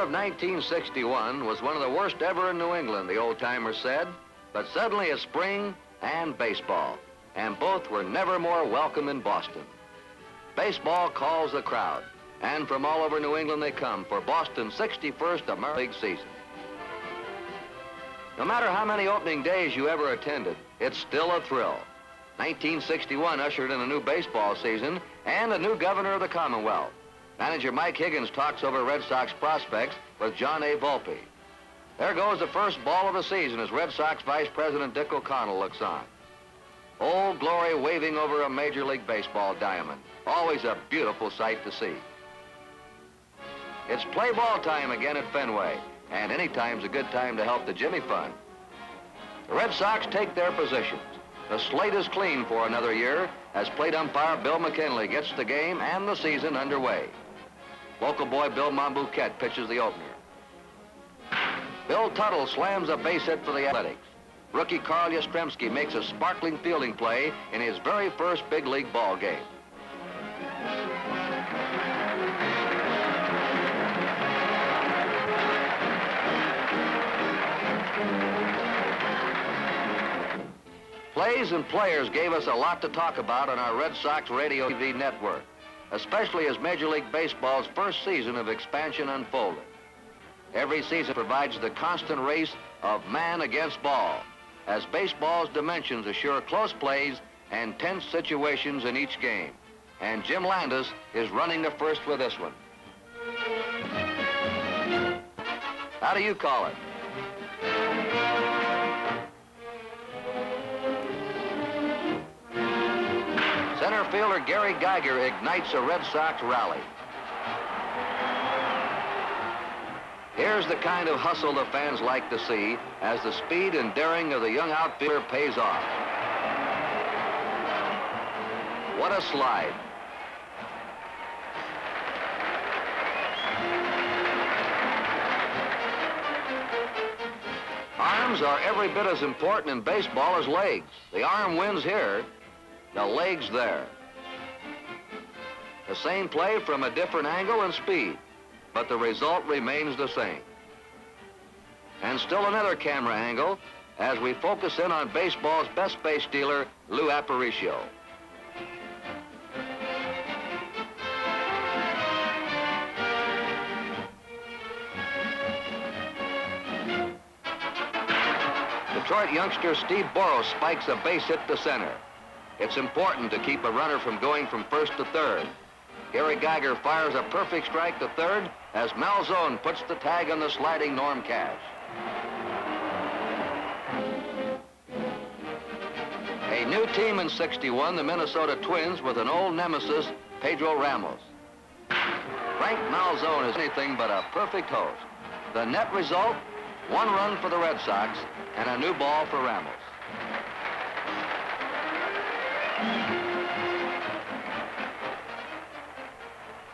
of 1961 was one of the worst ever in New England, the old-timers said, but suddenly it's spring and baseball, and both were never more welcome in Boston. Baseball calls the crowd, and from all over New England they come for Boston's 61st American League season. No matter how many opening days you ever attended, it's still a thrill. 1961 ushered in a new baseball season and a new governor of the Commonwealth. Manager Mike Higgins talks over Red Sox prospects with John A. Volpe. There goes the first ball of the season as Red Sox Vice President Dick O'Connell looks on. Old Glory waving over a Major League Baseball diamond. Always a beautiful sight to see. It's play ball time again at Fenway, and any time's a good time to help the Jimmy Fund. The Red Sox take their positions. The slate is clean for another year as plate umpire Bill McKinley gets the game and the season underway. Local boy Bill Monbouquette pitches the opener. Bill Tuttle slams a base hit for the Athletics. Rookie Carl Yastrzemski makes a sparkling fielding play in his very first big league ball game. Plays and players gave us a lot to talk about on our Red Sox radio TV network, especially as Major League Baseball's first season of expansion unfolded. Every season provides the constant race of man against ball, as baseball's dimensions assure close plays and tense situations in each game. And Jim Landis is running the first with this one. How do you call it? Center fielder Gary Geiger ignites a Red Sox rally. Here's the kind of hustle the fans like to see as the speed and daring of the young outfielder pays off. What a slide. Arms are every bit as important in baseball as legs. The arm wins here, the legs there. The same play from a different angle and speed, but the result remains the same. And still another camera angle as we focus in on baseball's best base stealer, Lou Aparicio. Detroit youngster Steve Boros spikes a base hit to center. It's important to keep a runner from going from first to third. Gary Geiger fires a perfect strike to third as Malzone puts the tag on the sliding Norm Cash. A new team in '61, the Minnesota Twins, with an old nemesis, Pedro Ramos. Frank Malzone is anything but a perfect host. The net result, 1 run for the Red Sox and a new ball for Ramos.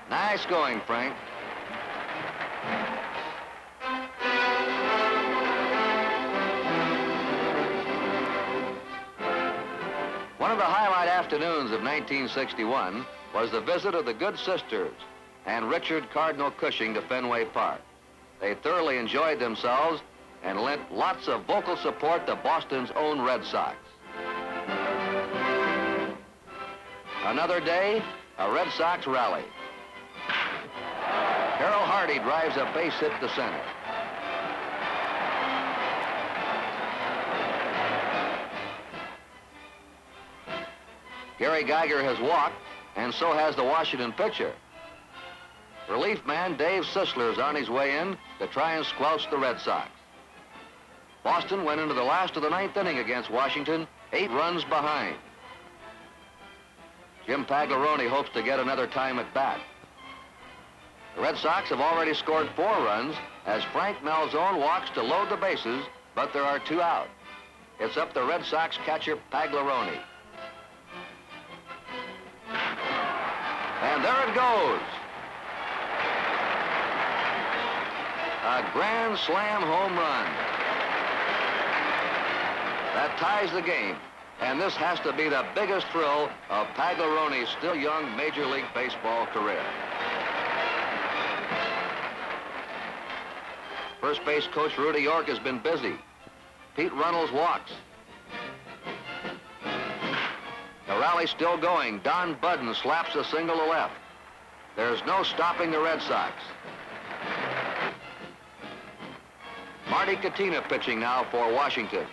Nice going, Frank. One of the highlight afternoons of 1961 was the visit of the Good Sisters and Richard Cardinal Cushing to Fenway Park. They thoroughly enjoyed themselves and lent lots of vocal support to Boston's own Red Sox. Another day, a Red Sox rally. Harold Hardy drives a base hit to center. Gary Geiger has walked, and so has the Washington pitcher. Relief man Dave Sisler is on his way in to try and squelch the Red Sox. Boston went into the last of the 9th inning against Washington, 8 runs behind. Jim Paglaroni hopes to get another time at bat. The Red Sox have already scored 4 runs as Frank Malzone walks to load the bases, but there are 2 out. It's up the Red Sox catcher Paglaroni. And there it goes. A grand slam home run. That ties the game, and this has to be the biggest thrill of Paglaroni's still young Major League Baseball career. First base coach Rudy York has been busy. Pete Runnels walks. The rally's still going. Don Budden slaps a single to left. There's no stopping the Red Sox. Marty Katina pitching now for Washington.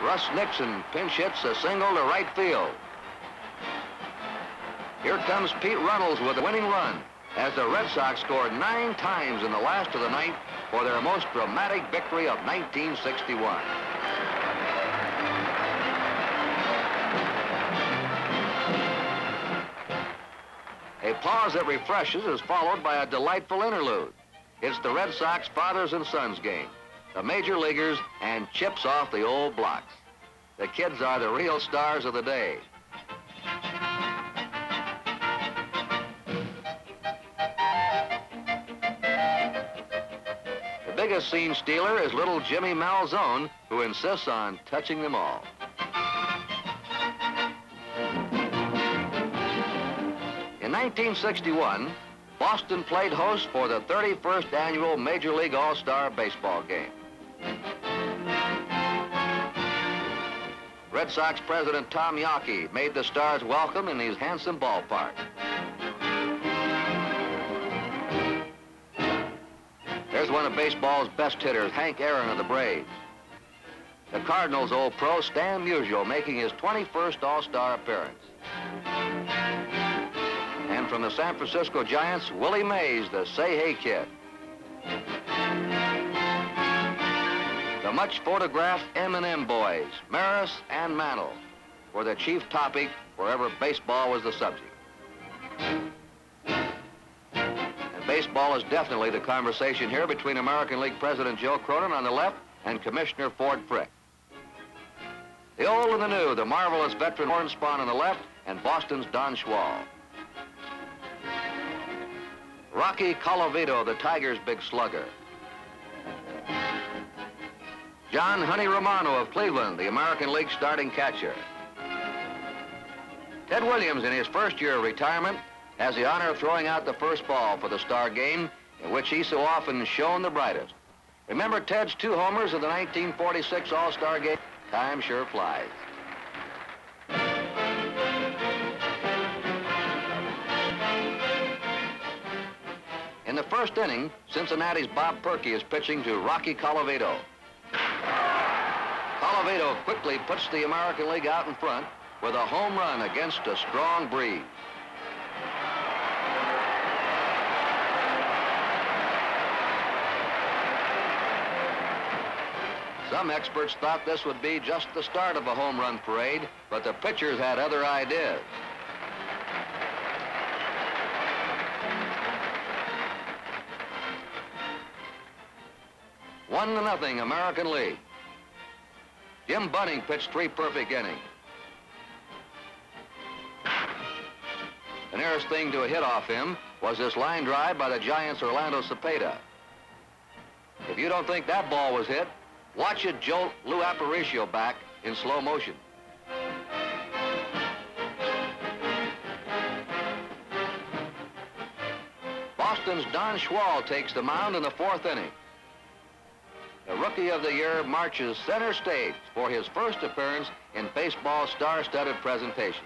Russ Nixon pinch hits a single to right field. Here comes Pete Runnels with a winning run as the Red Sox scored 9 times in the last of the ninth for their most dramatic victory of 1961. A pause that refreshes is followed by a delightful interlude. It's the Red Sox fathers and sons game. The major leaguers and chips off the old blocks. The kids are the real stars of the day. The biggest scene stealer is little Jimmy Malzone, who insists on touching them all. In 1961, Boston played host for the 31st annual Major League All-Star Baseball game. Red Sox President Tom Yawkey made the stars welcome in his handsome ballpark. There's one of baseball's best hitters, Hank Aaron of the Braves. The Cardinals' old pro, Stan Musial, making his 21st All-Star appearance. And from the San Francisco Giants, Willie Mays, the Say Hey Kid. The much photographed M&M boys, Maris and Mantle, were the chief topic wherever baseball was the subject. And baseball is definitely the conversation here between American League President Joe Cronin on the left and Commissioner Ford Frick. The old and the new, the marvelous veteran Hornspawn on the left and Boston's Don Schwal. Rocky Colavito, the Tigers' big slugger. John Honey Romano of Cleveland, the American League starting catcher. Ted Williams, in his first year of retirement, has the honor of throwing out the first ball for the Star game, in which he so often shone the brightest. Remember Ted's 2 homers of the 1946 All-Star game? Time sure flies. In the first inning, Cincinnati's Bob Perky is pitching to Rocky Colavito. Colavito quickly puts the American League out in front with a home run against a strong breeze. Some experts thought this would be just the start of a home run parade, but the pitchers had other ideas. One to nothing, American League. Jim Bunning pitched 3 perfect innings. The nearest thing to a hit off him was this line drive by the Giants' Orlando Cepeda. If you don't think that ball was hit, watch it jolt Lou Aparicio back in slow motion. Boston's Don Schwal takes the mound in the 4th inning. The Rookie of the Year marches center stage for his first appearance in baseball's star-studded presentation.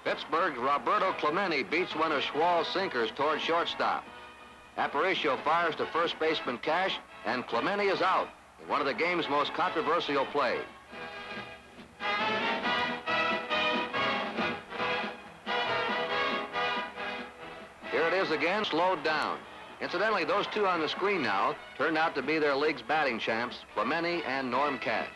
Pittsburgh's Roberto Clemente beats one of Schwal's sinkers toward shortstop. Aparicio fires to first baseman Cash, and Clemente is out in one of the game's most controversial plays. Here it is again, slowed down. Incidentally, those 2 on the screen now turned out to be their league's batting champs, Clemente and Norm Cash.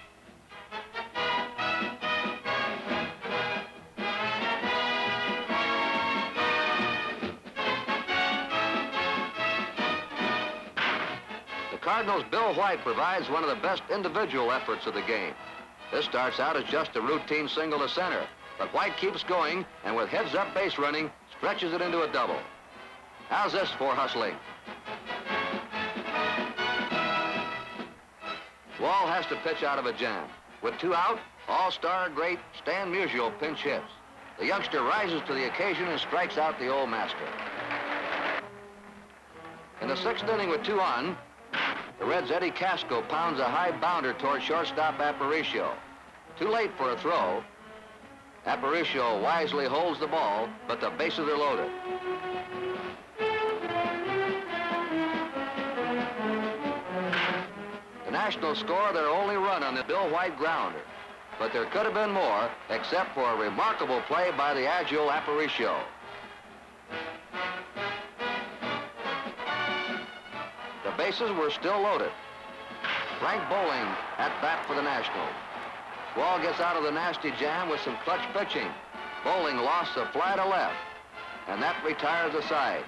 The Cardinals' Bill White provides one of the best individual efforts of the game. This starts out as just a routine single to center, but White keeps going and with heads-up base running, stretches it into a double. How's this for hustling? Wall has to pitch out of a jam. With 2 out, All-star great Stan Musial pinch hits. The youngster rises to the occasion and strikes out the old master. In the sixth inning with 2 on, the Reds' Eddie Casco pounds a high bounder toward shortstop Aparicio. Too late for a throw. Aparicio wisely holds the ball, but the bases are loaded. The Nationals score their only run on the Bill White grounder, but there could have been more, except for a remarkable play by the agile Aparicio. The bases were still loaded. Frank Bowling at bat for the Nationals. Wall gets out of the nasty jam with some clutch pitching. Bowling lost a fly to left, and that retires the side.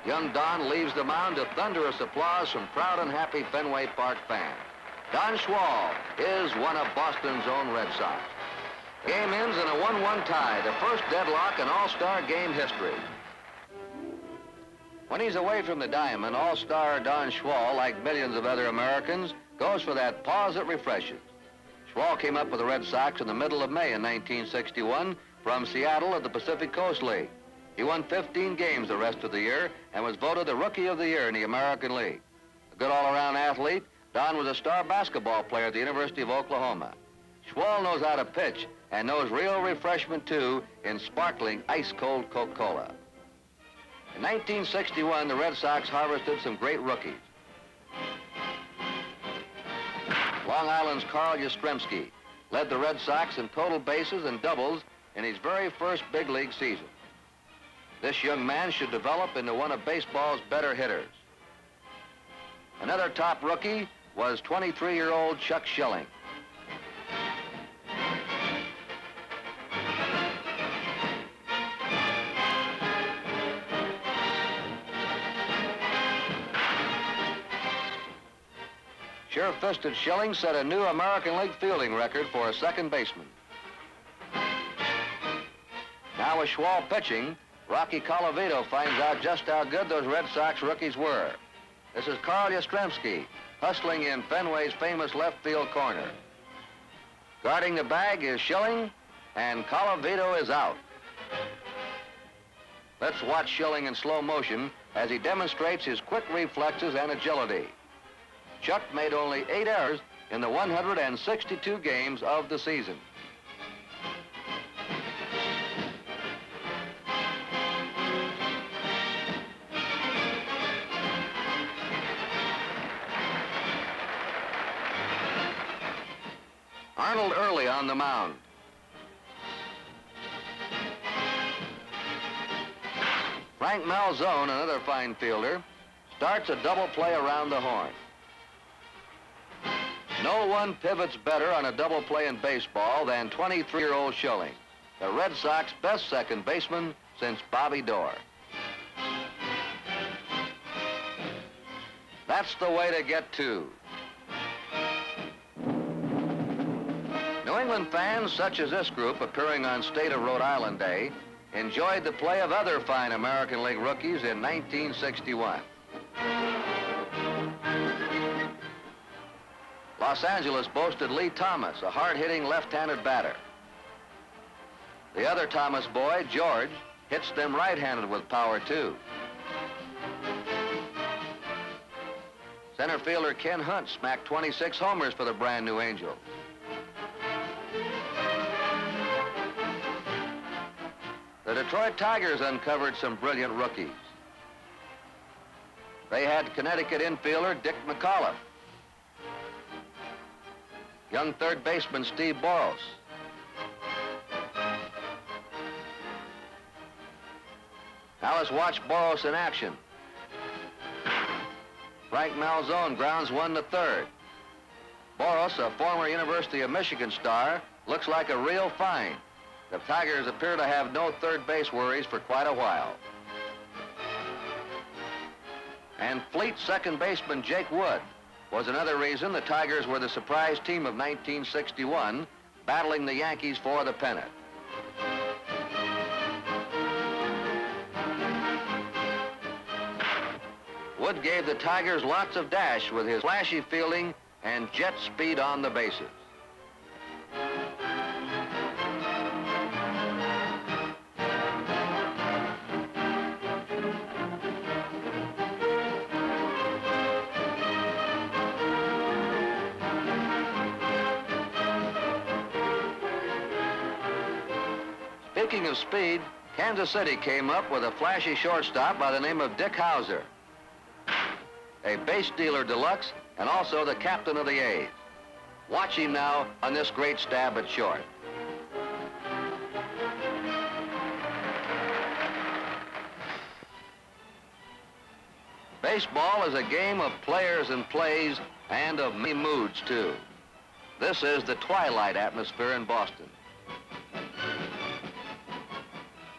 Young Don leaves the mound to thunderous applause from proud and happy Fenway Park fans. Don Schwall is one of Boston's own Red Sox. Game ends in a 1-1 tie, the first deadlock in All-Star game history. When he's away from the diamond, All-Star Don Schwall, like millions of other Americans, goes for that pause that refreshes. Schwall came up with the Red Sox in the middle of May in 1961 from Seattle at the Pacific Coast League. He won 15 games the rest of the year and was voted the Rookie of the Year in the American League. A good all-around athlete, Don was a star basketball player at the University of Oklahoma. Schwall knows how to pitch and knows real refreshment, too, in sparkling ice-cold Coca-Cola. In 1961, the Red Sox harvested some great rookies. Long Island's Carl Yastrzemski led the Red Sox in total bases and doubles in his very first big league season. This young man should develop into one of baseball's better hitters. Another top rookie was 23-year-old Chuck Schilling. Sure-fisted Schilling set a new American League fielding record for a second baseman. Now with Schwall pitching, Rocky Colavito finds out just how good those Red Sox rookies were. This is Carl Yastrzemski hustling in Fenway's famous left field corner. Guarding the bag is Schilling, and Colavito is out. Let's watch Schilling in slow motion as he demonstrates his quick reflexes and agility. Chuck made only 8 errors in the 162 games of the season. Arnold early on the mound. Frank Malzone, another fine fielder, starts a double play around the horn. No one pivots better on a double play in baseball than 23-year-old Schilling, the Red Sox best second baseman since Bobby Doerr. That's the way to get two. New England fans, such as this group appearing on State of Rhode Island Day, enjoyed the play of other fine American League rookies in 1961. Los Angeles boasted Lee Thomas, a hard-hitting left-handed batter. The other Thomas boy, George, hits them right-handed with power, too. Center fielder Ken Hunt smacked 26 homers for the brand new Angels. The Detroit Tigers uncovered some brilliant rookies. They had Connecticut infielder Dick McAuliffe, young third baseman Steve Boros, now let's watch Boros in action. Frank Malzone grounds one to third. Boros, a former University of Michigan star, looks like a real find. The Tigers appear to have no third base worries for quite a while. And fleet second baseman Jake Wood was another reason the Tigers were the surprise team of 1961, battling the Yankees for the pennant. Wood gave the Tigers lots of dash with his flashy fielding and jet speed on the bases. Speaking of speed, Kansas City came up with a flashy shortstop by the name of Dick Hauser, a base dealer deluxe and also the captain of the A's. Watch him now on this great stab at short. Baseball is a game of players and plays and of many moods, too. This is the twilight atmosphere in Boston.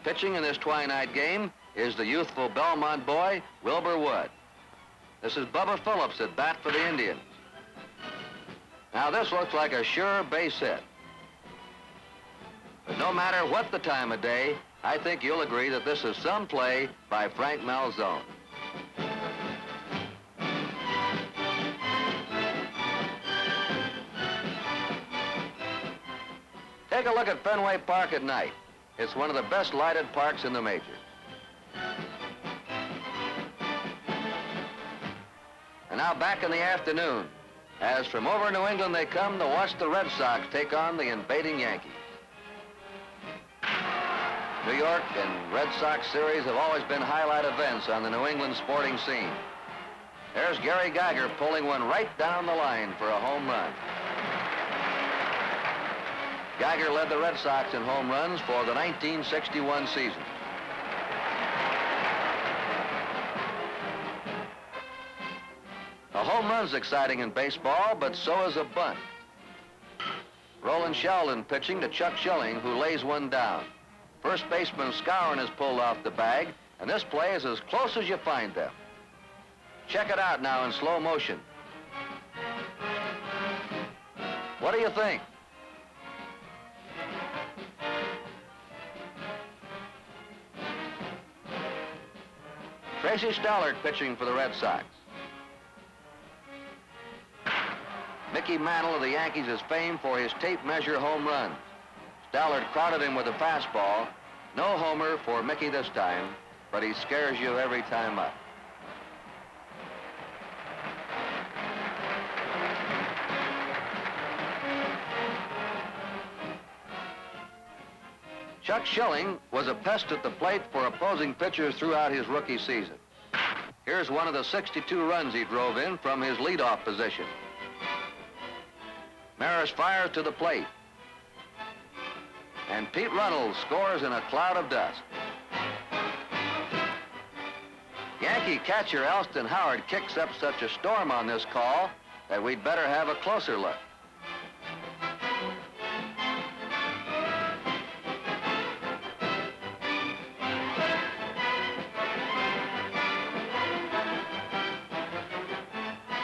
Pitching in this twilight game is the youthful Belmont boy, Wilbur Wood. This is Bubba Phillips at bat for the Indians. Now this looks like a sure base hit. But no matter what the time of day, I think you'll agree that this is some play by Frank Malzone. Take a look at Fenway Park at night. It's one of the best lighted parks in the majors. And now back in the afternoon, as from over New England they come to watch the Red Sox take on the invading Yankees. New York and Red Sox series have always been highlight events on the New England sporting scene. There's Gary Geiger pulling one right down the line for a home run. Geiger led the Red Sox in home runs for the 1961 season. A home run's exciting in baseball, but so is a bunt. Roland Sheldon pitching to Chuck Schilling, who lays one down. First baseman Skowron is pulled off the bag, and this play is as close as you find them. Check it out now in slow motion. What do you think? Tracy Stallard pitching for the Red Sox. Mickey Mantle of the Yankees is famed for his tape measure home runs. Stallard crowded him with a fastball. No homer for Mickey this time, but he scares you every time up. Chuck Schilling was a pest at the plate for opposing pitchers throughout his rookie season. Here's one of the 62 runs he drove in from his leadoff position. Maris fires to the plate. And Pete Runnels scores in a cloud of dust. Yankee catcher Elston Howard kicks up such a storm on this call that we'd better have a closer look.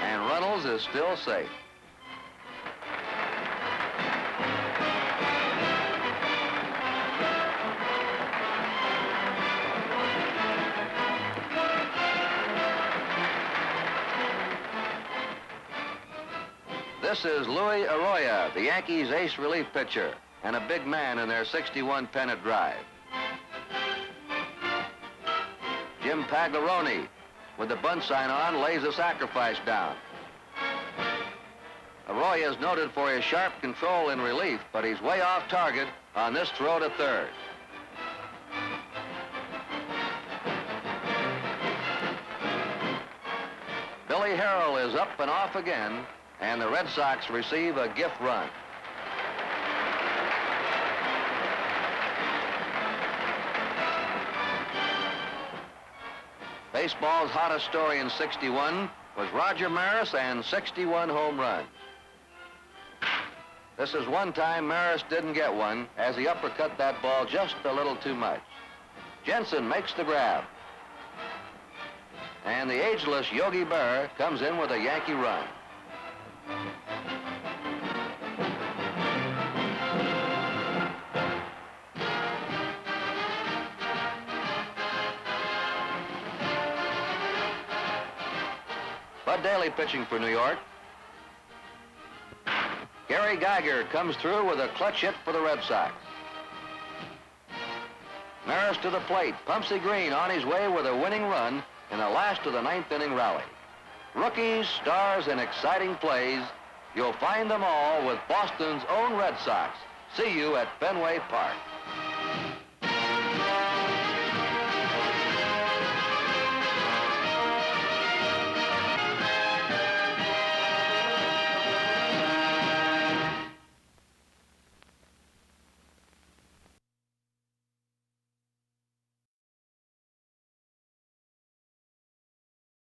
And Runnels is still safe. This is Louis Arroyo, the Yankees' ace relief pitcher, and a big man in their 61 pennant drive. Jim Pagliarone, with the bunt sign on, lays a sacrifice down. Arroyo is noted for his sharp control in relief, but he's way off target on this throw to third. Billy Harrell is up and off again, and the Red Sox receive a gift run. Baseball's hottest story in '61 was Roger Maris and 61 home runs. This is one time Maris didn't get one, as he uppercut that ball just a little too much. Jensen makes the grab. And the ageless Yogi Berra comes in with a Yankee run. Bud Daly pitching for New York. Gary Geiger comes through with a clutch hit for the Red Sox. Maris to the plate. Pumpsy Green on his way with a winning run in the last of the 9th inning rally. Rookies, stars, and exciting plays, you'll find them all with Boston's own Red Sox. See you at Fenway Park.